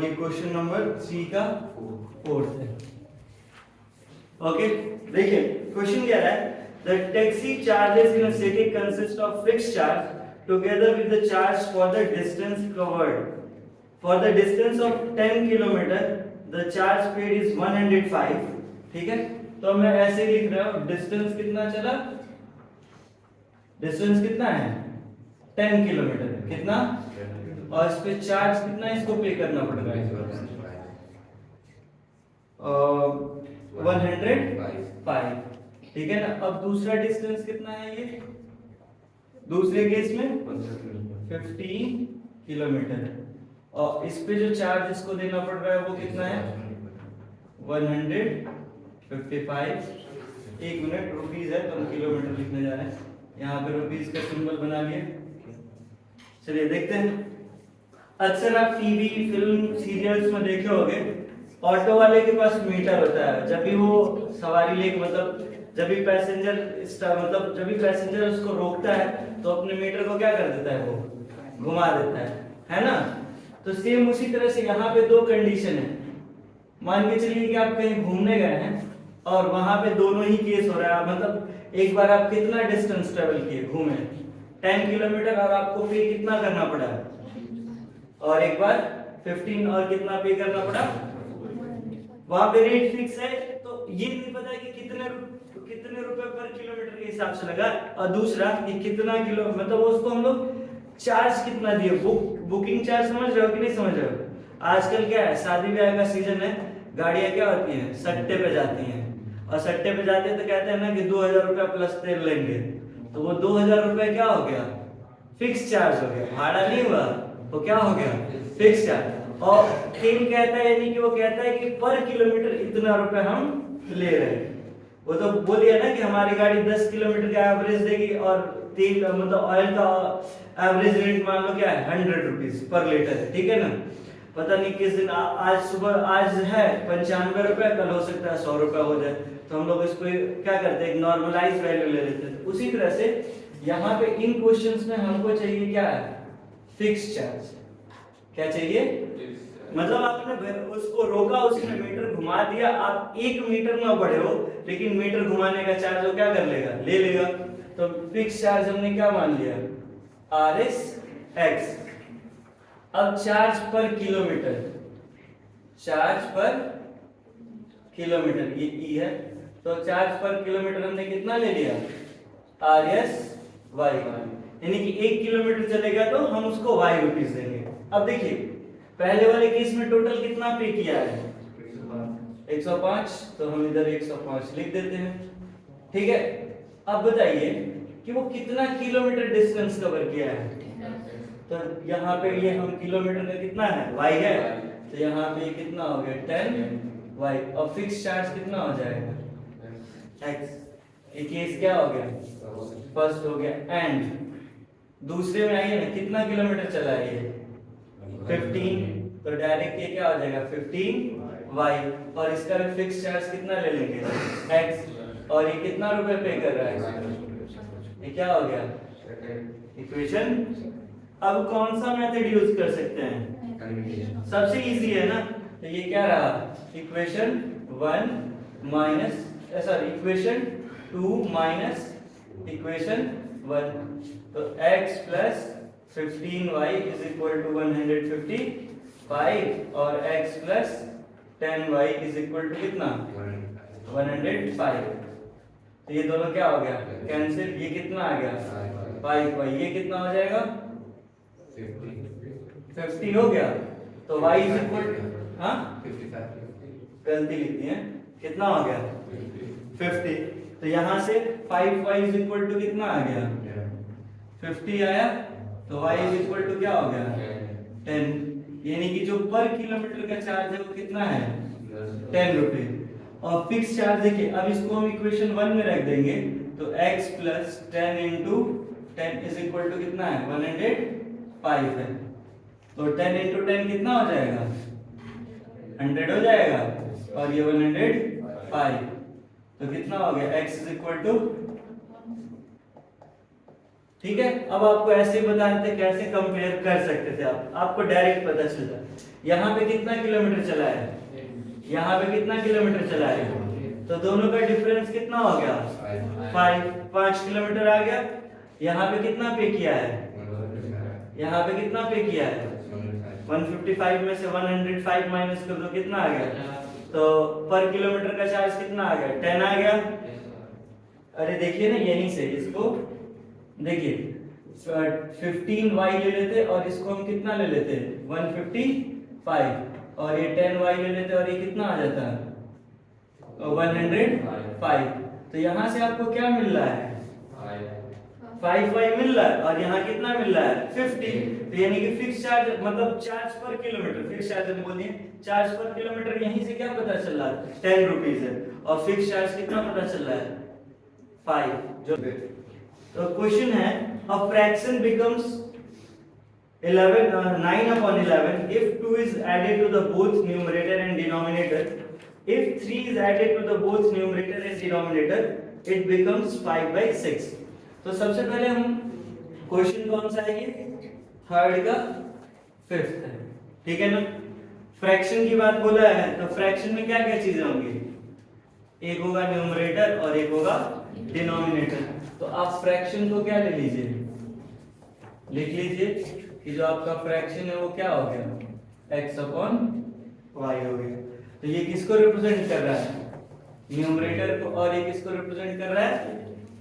और ये question number 3 का 4th है। ओके, देखिए क्वेश्चन क्या है, the taxi charges in a city consist of fixed charge together with the charge for the distance covered. For the distance of 10 kilometre the charge paid is 105। ठीक है, तो मैं ऐसे लिख रहा हूं, डिस्टेंस कितना चला, डिस्टेंस कितना है 10 किलोमीटर, कितना, और इस पे चार्ज कितना इसको पे करना पड़ रहा है 105। ठीक है ना। अब दूसरा डिस्टेंस कितना है, ये दूसरे केस में 15 किलोमीटर है, और इस पे जो चार्ज इसको देना पड़ रहा है वो कितना है 155। एक मिनट, रुपीज है तो हम किलोमीटर लिखने जा रहे हैं, यहाँ पे रुपीज का सिंबल बना लिया। चलिए देखते हैं, अक्सर आप टीवी फिल्म सीरियल्स में देखे होंगे, ऑटो वाले के पास मीटर होता है। जब भी वो सवारी लेके, मतलब जब भी पैसेंजर जब भी पैसेंजर उसको रोकता है तो अपने मीटर को क्या कर देता है, वो घुमा देता है ना। तो सेम उसी तरह से यहाँ पे दो कंडीशन है। मान के चलिए कि आप कहीं घूमने गए हैं और वहां पे दोनों ही केस हो रहा है, मतलब एक बार आप कितना डिस्टेंस ट्रेवल किए, घूमे 10 किलोमीटर और आपको पे कितना करना पड़ा, और एक बार 15 और कितना पे करना पड़ा। वहां पे रेट फिक्स है, तो ये नहीं पता कि कितने रुपए पर किलोमीटर के हिसाब से लगा, और दूसरा कि कितना किलो, मतलब उसको हम लोग चार्ज कितना दिए, बुकिंग चार्ज समझ रहे हो कि नहीं समझ रहे हो। आजकल क्या है, शादी ब्याह का सीजन है, गाड़ियां क्या होती हैं, सट्टे पे जाती हैं, और सट्टे पे जाते हैं तो कहते हैं ना कि 2000 रुपया प्लस तेल लेंगे, तो वो 2000 रुपया क्या हो गया, फिक्स चार्ज हो गया, भाड़ा नहीं हुआ, वो क्या हो गया, फिक्स चार्ज। और किंग कहता है, यानी कि वो कहता है कि पर किलोमीटर इतना रुपए हम ले रहे हैं। वो तो बोलिए ना कि हमारी गाड़ी 10 किलोमीटर का एवरेज देगी, और तेल मतलब ऑयल का एवरेज रेट मान लो क्या है 100 रुपीज पर लीटर है। ठीक है ना। पता नहीं किस दिन, आज सुबह आज है 95 रुपए, कल हो सकता है 100 रुपए हो जाए, तो हम लोग इसको क्या करते हैं, एक नॉर्मलाइज वैल्यू ले लेते हैं। उसी तरह से यहाँ पे इन क्वेश्चंस में हमको चाहिए क्या है, फिक्स चार्ज। क्या चाहिए, मतलब आपने उसको रोका, उसने मीटर घुमा दिया, आप 1 मीटर में बढ़े हो, लेकिन मीटर घुमाने का चार्ज वो क्या कर लेगा, ले लेगा। तो फिक्स चार्ज हमने क्या मान लिया, RS X। अब चार्ज पर किलोमीटर, चार्ज पर किलोमीटर ये E है, तो चार्ज पर किलोमीटर हमने कितना ले लिया, RS Y, यानी कि 1 किलोमीटर चलेगा तो हम उसको Y रुपीस देंगे। अब देखिए पहले वाले केस में टोटल कितना पे किया है 105, तो हम इधर 105 लिख देते हैं। ठीक है, अब बताइए कि वो कितना किलोमीटर डिस्टेंस कवर किया है, तो यहाँ पे ये हम किलोमीटर का कितना है y है, तो यहाँ पे कितना हो गया 10y, और फिक्स चार्ज कितना हो जाएगा x। ये केस क्या हो गया, फर्स्ट हो गया। एंड दूसरे में आइए ना, कितना किलोमीटर चला है ये 15, तो डायरेक्ट ये क्या हो जाएगा 15y, और इसका भी फिक्स चार्ज कितना ले लेंगे x, और ये कितना रुपए पे कर रहा है, ये क्या हो गया इक्वेशन। अब कौन सा मेथड यूज कर सकते हैं, सबसे इजी है ना, तो ये क्या रहा equation 1 minus equation 2 minus equation 1, तो x plus 15y is equal to 155, और x plus 10y is equal to कितना 105। तो ये दोनों क्या हो गया कैंसिल, ये कितना आ गया 5y, ये कितना हो जाएगा 50 हो गया, तो y इज इक्वल, हाँ 55 गलती लिखती है, कितना हो गया 50, तो यहां से 5y इज इक्वल टू कितना आ गया 50 आया, तो y इज इक्वल टू क्या हो गया 10, यानी कि जो पर किलोमीटर का चार्ज है वो कितना है 10 रुपए। और फिक्स चार्ज देखिए, अब इसको हम इक्वेशन 1 में रख देंगे, तो x plus 10 into 10 is equal to कितना है 105 है, तो 10 इंटू 10 कितना हो जाएगा 100 हो जाएगा, और ये 105, तो कितना हो गया x इज इक्वल टू। ठीक है, अब आपको ऐसे बता देते कैसे कंपेयर कर सकते थे, आपको डायरेक्ट पता चल जाए। यहाँ पे कितना किलोमीटर चला है, यहाँ पे कितना किलोमीटर चला है, तो दोनों का डिफरेंस कितना हो गया 5 किलोमीटर आ गया। यहाँ पे कितना पे किया है, यहाँ पे कितना पे किया है 155 में से 105 माइनस कर दो कितना आ गया, तो पर किलोमीटर का चार्ज कितना आ गया 10 आ गया। अरे देखिए ना यहीं से इसको देखिए 15y ले लेते और इसको हम कितना ले लेते 155 और ये 10y ले लेते और ये कितना आ जाता 105। तो यहाँ से आपको क्या मिल रहा है 5y मिल रहा है और यहाँ कितना मिल रहा है 50। तो यानी कि फिक्स चार्ज मतलब चार्ज पर किलोमीटर, फिक्स चार्ज बोलिए चार्ज पर किलोमीटर यहीं से क्या पता चल रहा है 10 रुपीज है और फिक्स चार्ज कितना पता चल रहा है 5 जो। तो क्वेश्चन है a fraction becomes 9/11 if 2 is added to the both numerator and denominator. If 3 is added to the both numerator and denominator, it becomes 5/6. तो सबसे पहले हम क्वेश्चन कौन सा है ये थर्ड का फिफ्थ है, ठीक है ना। फ्रैक्शन की बात बोला है तो फ्रैक्शन में क्या क्या चीजें होंगी, एक होगा न्यूमरेटर और एक होगा डिनोमिनेटर। तो आप फ्रैक्शन को क्या ले लीजिए, लिख लीजिए कि जो आपका फ्रैक्शन है वो क्या हो गया x/y हो गया। तो ये किसको रिप्रेजेंट कर रहा है न्यूमरेटर को और ये किसको रिप्रेजेंट कर रहा है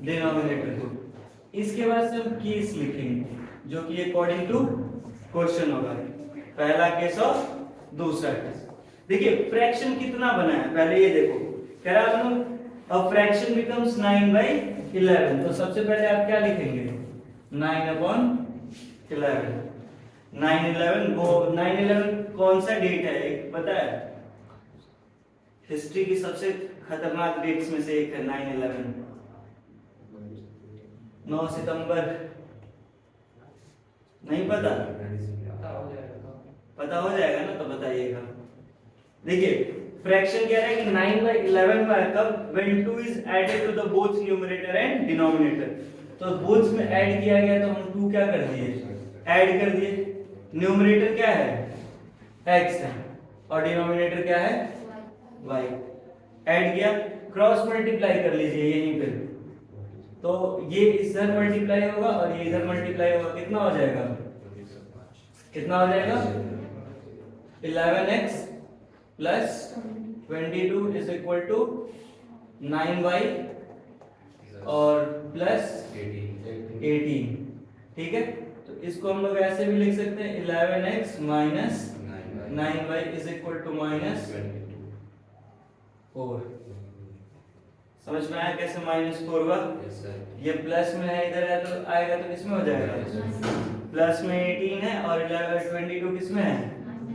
डिनोमिनेटर को। इसके बाद से हम केस लिखेंगे जो कि अकॉर्डिंग टू क्वेश्चन होगा, पहला केस और दूसरा केस। देखिए फ्रैक्शन कितना बना है पहले ये देखो, कह रहा है अब फ्रैक्शन बिकम्स 9/11। तो सबसे पहले आप क्या लिखेंगे 9/11। 9/11 वो 9/11 कौन सा डेट है एक पता है, हिस्ट्री की सबसे खतरनाक डेट्स में से एक है 9/11। 9 सितंबर नहीं पता, पता हो जाएगा ना तो बताइएगा। देखिए फ्रैक्शन कह रहा है कि 9/11 का कब when 2 is added to the both numerator and denominator। तो both में ऐड किया गया तो हम 2 क्या कर दिए ऐड कर दिए, न्यूमरेटर क्या है x है और डिनोमिनेटर क्या है y, ऐड किया क्रॉस मल्टीप्लाई कर लीजिए यहीं पे, तो ये इधर मल्टीप्लाई होगा और ये इधर मल्टीप्लाई होगा, कितना हो जाएगा कितना हो जाएगा 11x plus 22 is equal to 9y और प्लस 18, ठीक है। तो इसको हम लोग ऐसे भी लिख सकते हैं 11x minus 9y is equal to minus 4। समझ में आया कैसे -4 हुआ, ये प्लस में है इधर है तो आएगा तो किसमें हो जाएगा प्लस में 18 है और 22 किसमें है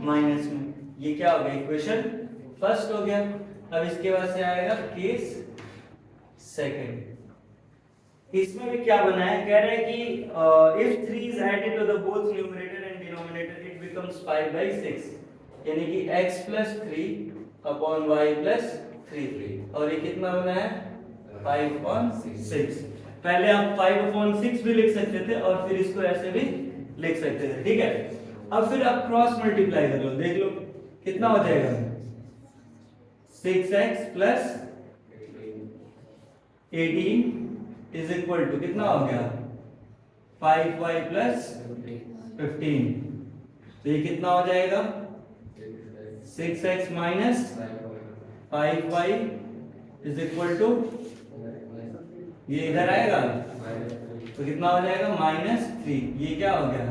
माइनस में। ये क्या हो गया इक्वेशन फर्स्ट हो गया। अब इसके बाद से आएगा केस सेकंड। इसमें भी क्या बना है, कह रहे हैं कि if 3 is added to the both numerator and denominator it becomes 5/6, यानी कि x plus 3 upon y plus 3 और ये कितना बना है 5/6। पहले आप 5/6 भी लिख सकते थे और फिर इसको ऐसे भी लिख सकते थे, ठीक है। अब फिर आप क्रॉस मल्टीप्लाई कर लो, देख लो कितना हो जाएगा 6x plus 18 is equal to कितना हो गया 5y plus 15। तो ये कितना हो जाएगा 6x minus 5y is equal to, ये इधर आएगा तो कितना हो जाएगा -3। ये क्या हो गया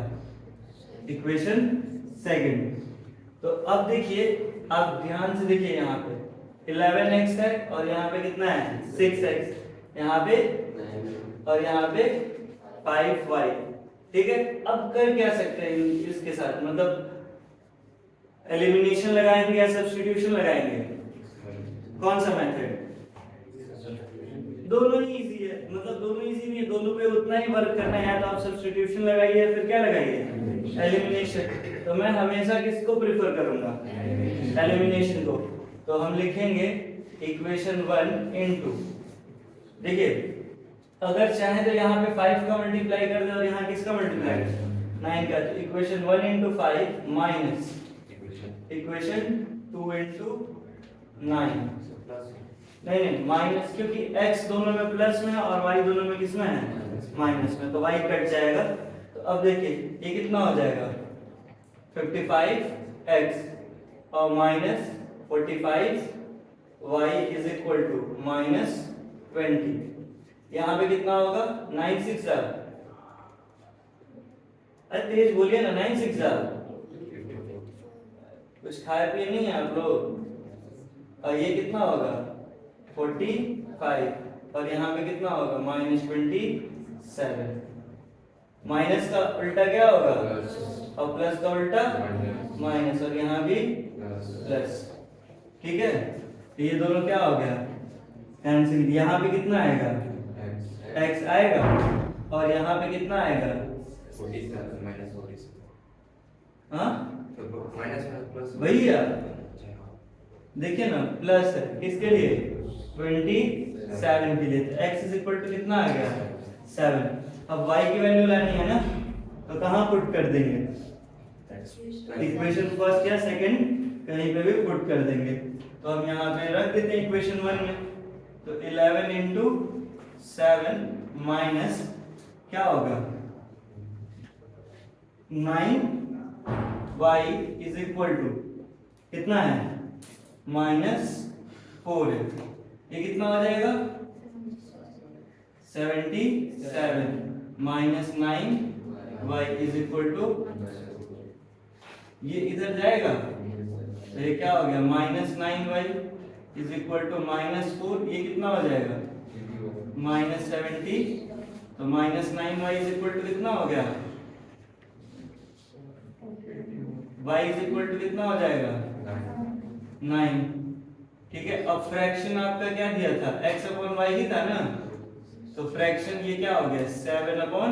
इक्वेशन सेकंड। तो अब देखिए आप ध्यान से देखिए यहाँ पे 11x है और यहाँ पे कितना है 6x, यहाँ पे और यहाँ पे 5y, ठीक है। अब कर क्या सकते हैं इसके साथ, मतलब एलिमिनेशन लगाएंगे या सब्स्टिट्यूशन लगाएंगे, कौन सा मेथड, दोनों ही इजी है, मतलब दोनों इजी नहीं है, दोनों पे उतना ही वर्क करना है, तो आप सब्स्टिट्यूशन लगाइए फिर क्या लगाइए एलिमिनेशन। तो मैं हमेशा किसको प्रेफर करूंगा एलिमिनेशन को। तो हम लिखेंगे इक्वेशन 1 इनटू, देखिए अगर चाहे तो यहाँ पे 5 का मल्टीप्लाई कर दे और यहाँ किसका मल्टीप्लाई 9 का, तो equation 1 into 5 minus equation 2 into 9, नहीं माइनस, क्योंकि x दोनों में प्लस में है और y दोनों में किसमें है, माइनस में, तो y कट जाएगा। तो अब देखिए ये कितना हो जाएगा, 55x और minus 45y is equal to minus 20। यहाँ पे कितना होगा, 9 6 जा, अरे तेज बोलिए ना, 9 6 जा, कुछ खाए पिए नहीं है आप लोग। और ये कितना होगा 45 और यहाँ पे कितना होगा माइनस 27। माइनस का उल्टा क्या होगा, और प्लस का उल्टा माइनस, और यहाँ भी प्लस। ठीक है, तो ये दोनों क्या हो गया, कैंसिल। यहाँ पे कितना आएगा, x आएगा और यहाँ पे कितना आएगा, हाँ भैया देखिए ना, प्लस है किसके लिए, 27 के लिए। तो x इज इक्वल टू कितना आ गया, 7। अब y की वैल्यू लानी है ना, तो कहाँ पुट कर देंगे, इक्वेशन फर्स्ट या सेकंड कहीं पे भी पुट कर देंगे। तो हम यहाँ पे रख देते हैं इक्वेशन 1 में, तो 11 into 7 माइनस क्या होगा 9y इज इक्वल टू कितना है, -4 है। ये कितना हो जाएगा 77 minus 9y is equal to, ये इधर जाएगा तो ये क्या हो गया -9y इज इक्वल टू -4। ये कितना हो जाएगा -70, तो -9y इज इक्वल टू कितना हो गया, y इज इक्वल टू कितना हो जाएगा 9। ठीक है, अब फ्रैक्शन आपका क्या दिया था, x अपॉन y ही था ना, तो फ्रैक्शन ये क्या हो गया 7 अपॉन।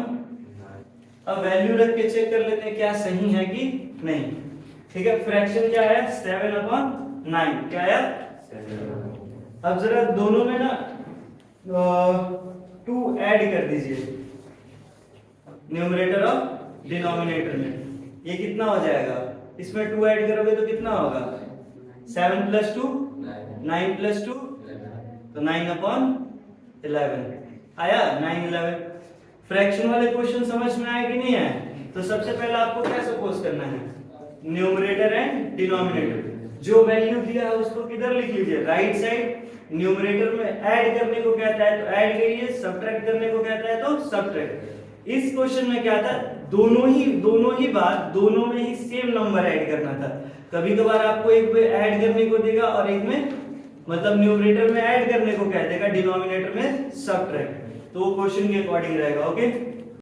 अब वैल्यू रख के चेक कर लेते हैं क्या सही है कि नहीं। ठीक है, फ्रैक्शन क्या है 7 अपॉन 9, क्या है 7। अब जरा दोनों में ना 2 ऐड कर दीजिए न्यूमरेटर और डिनोमिनेटर में। ये कितना हो जाएगा, इसमें 2 ऐड करोगे तो कितना होगा 7 + 2 9 + 2, तो 9 अपॉन 11 आया, 9 11। फ्रैक्शन वाले क्वेश्चन समझ में आए कि नहीं आए। तो सबसे पहले आपको क्या सपोज करना है, न्यूमरेटर एंड डिनोमिनेटर। जो वैल्यू दिया है उसको किधर लिख लीजिए, राइट साइड। न्यूमरेटर में ऐड करने को कहता है तो ऐड करिए, सब्ट्रैक्ट करने को कहता है तो सब्ट्रैक्ट। इस क्वेश्चन में क्या था, दोनों ही बात, दोनों में ही सेम नंबर ऐड करना था। कभी कभार आपको एक में ऐड करने को देगा और एक में, मतलब न्यूमरेटर में ऐड करने को कह देगा, डिनोमिनेटर में सब्ट्रैक्ट। तो वो क्वेश्चन के अकॉर्डिंग रहेगा। ओके।